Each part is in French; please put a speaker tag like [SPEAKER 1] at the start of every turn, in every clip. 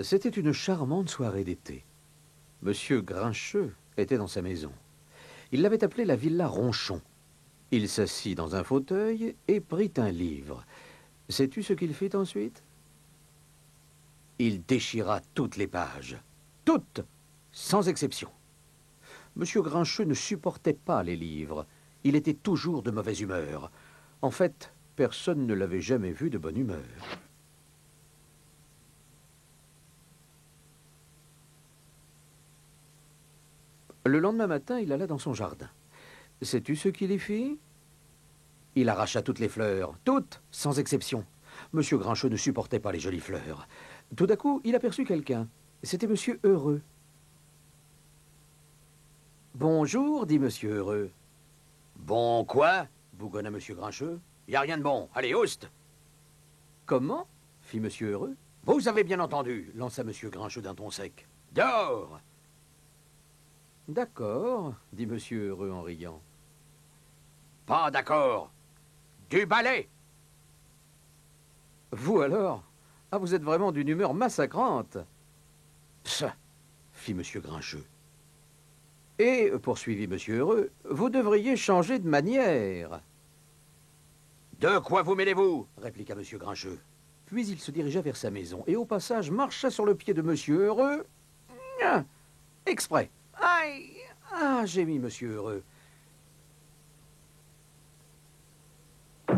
[SPEAKER 1] C'était une charmante soirée d'été. Monsieur Grincheux était dans sa maison. Il l'avait appelée la villa Ronchon. Il s'assit dans un fauteuil et prit un livre. Sais-tu ce qu'il fit ensuite? Il déchira toutes les pages. Toutes, sans exception. Monsieur Grincheux ne supportait pas les livres. Il était toujours de mauvaise humeur. En fait, personne ne l'avait jamais vu de bonne humeur. Le lendemain matin, il alla dans son jardin. Sais-tu ce qu'il y fit? Il arracha toutes les fleurs, toutes, sans exception. Monsieur Grincheux ne supportait pas les jolies fleurs. Tout à coup, il aperçut quelqu'un. C'était Monsieur Heureux. « Bonjour, dit Monsieur Heureux. »« Bon quoi ?» bougonna Monsieur Grincheux. « Y a rien de bon. Allez, oust !»« Comment ?» fit Monsieur Heureux. « Vous avez bien entendu, lança Monsieur Grincheux d'un ton sec. « Dehors !»« D'accord, dit Monsieur Heureux en riant. »« Pas d'accord. Du balai !»« Vous alors? Ah, vous êtes vraiment d'une humeur massacrante. »« Psst !» fit Monsieur Grincheux. « Et, poursuivit Monsieur Heureux, vous devriez changer de manière. »« De quoi vous mêlez-vous » répliqua Monsieur Grincheux. Puis il se dirigea vers sa maison et au passage marcha sur le pied de Monsieur Heureux. Exprès. Aïe! Ah, gémit Monsieur Heureux.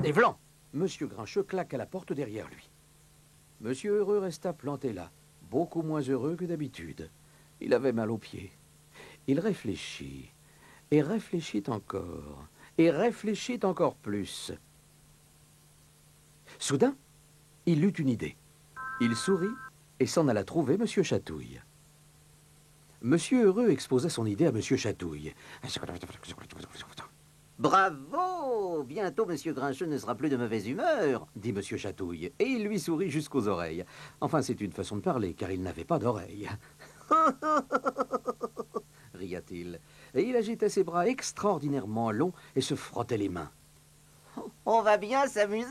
[SPEAKER 1] Et vlan! Monsieur Grincheux claqua la porte derrière lui. Monsieur Heureux resta planté là, beaucoup moins heureux que d'habitude. Il avait mal aux pieds. Il réfléchit, et réfléchit encore, et réfléchit encore plus. Soudain, il eut une idée. Il sourit et s'en alla trouver Monsieur Chatouille. Monsieur Heureux exposa son idée à Monsieur Chatouille. « Bravo! Bientôt Monsieur Grincheux ne sera plus de mauvaise humeur, dit Monsieur Chatouille, et il lui sourit jusqu'aux oreilles. Enfin, c'est une façon de parler, car il n'avait pas d'oreilles. Ria-t-il, et il agitait ses bras extraordinairement longs et se frottait les mains. « On va bien s'amuser !»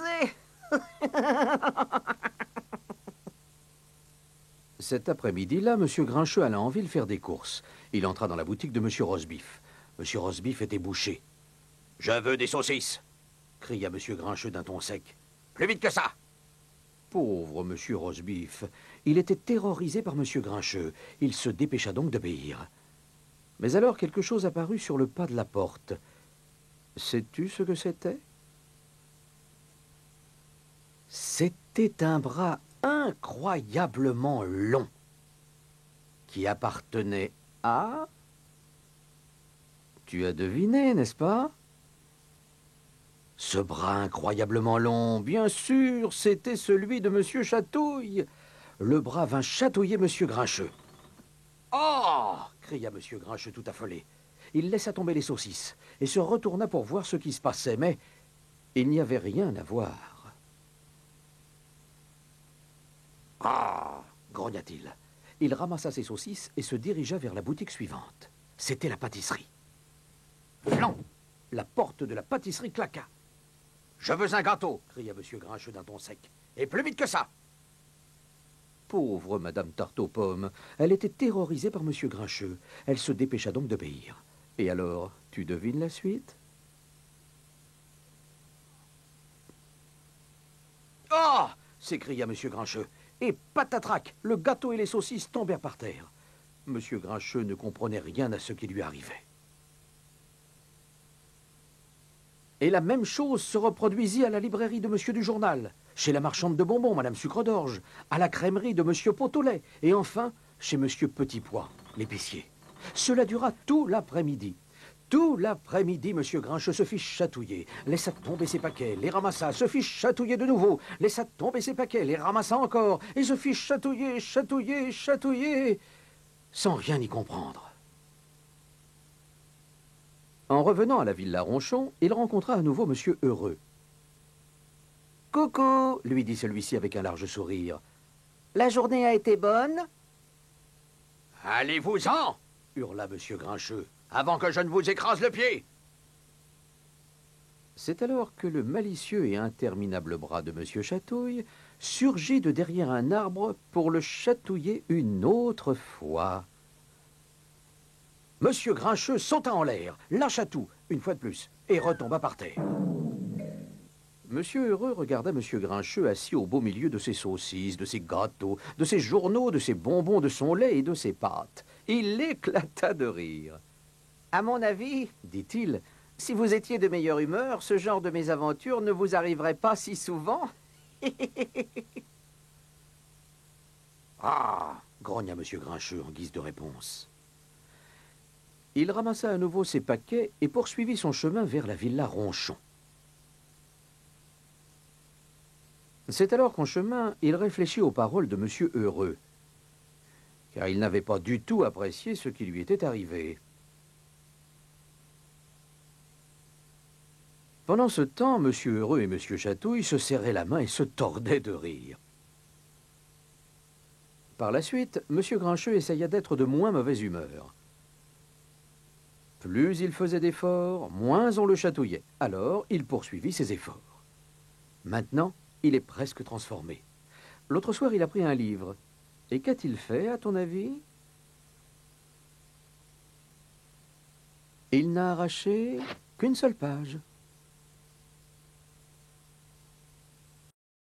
[SPEAKER 1] Cet après-midi-là, Monsieur Grincheux alla en ville faire des courses. Il entra dans la boutique de Monsieur Rosebif. Monsieur Rosebif était boucher. « Je veux des saucisses !» cria Monsieur Grincheux d'un ton sec. « Plus vite que ça !» Pauvre Monsieur Rosebif, il était terrorisé par Monsieur Grincheux. Il se dépêcha donc d'obéir. Mais alors quelque chose apparut sur le pas de la porte. Sais-tu ce que c'était? C'était un bras incroyablement long qui appartenait à... Tu as deviné, n'est-ce pas? Ce bras incroyablement long, bien sûr, c'était celui de Monsieur Chatouille. Le bras vint chatouiller Monsieur Grincheux. « Oh !» cria Monsieur Grincheux tout affolé. Il laissa tomber les saucisses et se retourna pour voir ce qui se passait, mais il n'y avait rien à voir. « Ah !» grogna-t-il. Il ramassa ses saucisses et se dirigea vers la boutique suivante. C'était la pâtisserie. Flan! La porte de la pâtisserie claqua. « Je veux un gâteau !» cria Monsieur Grincheux d'un ton sec. « Et plus vite que ça !» Pauvre Madame Tarte aux Pommes, elle était terrorisée par Monsieur Grincheux. Elle se dépêcha donc d'obéir. Et alors, tu devines la suite? « Oh !» s'écria Monsieur Grincheux. Et patatrac, le gâteau et les saucisses tombèrent par terre. Monsieur Grincheux ne comprenait rien à ce qui lui arrivait. Et la même chose se reproduisit à la librairie de Monsieur du Journal, chez la marchande de bonbons, Madame Sucre d'Orge, à la crèmerie de Monsieur Pot-au-lait, et enfin chez Monsieur Petit Pois, l'épicier. Cela dura tout l'après-midi. Tout l'après-midi, Monsieur Grincheux se fit chatouiller, laissa tomber ses paquets, les ramassa, se fit chatouiller de nouveau, laissa tomber ses paquets, les ramassa encore, et se fit chatouiller, chatouiller, chatouiller, sans rien y comprendre. En revenant à la villa Ronchon, il rencontra à nouveau Monsieur Heureux. « Coucou !» lui dit celui-ci avec un large sourire. « La journée a été bonne ?»« Allez-vous-en !» hurla Monsieur Grincheux, « avant que je ne vous écrase le pied !» C'est alors que le malicieux et interminable bras de Monsieur Chatouille surgit de derrière un arbre pour le chatouiller une autre fois. Monsieur Grincheux sauta en l'air, lâcha tout, une fois de plus, et retomba par terre. Monsieur Heureux regarda Monsieur Grincheux assis au beau milieu de ses saucisses, de ses gâteaux, de ses journaux, de ses bonbons, de son lait et de ses pâtes. Il éclata de rire. « À mon avis, dit-il, si vous étiez de meilleure humeur, ce genre de mésaventure ne vous arriverait pas si souvent. » Ah, grogna Monsieur Grincheux en guise de réponse. Il ramassa à nouveau ses paquets et poursuivit son chemin vers la villa Ronchon. C'est alors qu'en chemin, il réfléchit aux paroles de Monsieur Heureux, car il n'avait pas du tout apprécié ce qui lui était arrivé. Pendant ce temps, Monsieur Heureux et Monsieur Chatouille se serraient la main et se tordaient de rire. Par la suite, Monsieur Grincheux essaya d'être de moins mauvaise humeur. Plus il faisait d'efforts, moins on le chatouillait. Alors, il poursuivit ses efforts. Maintenant, il est presque transformé. L'autre soir, il a pris un livre. Et qu'a-t-il fait, à ton avis? Il n'a arraché qu'une seule page.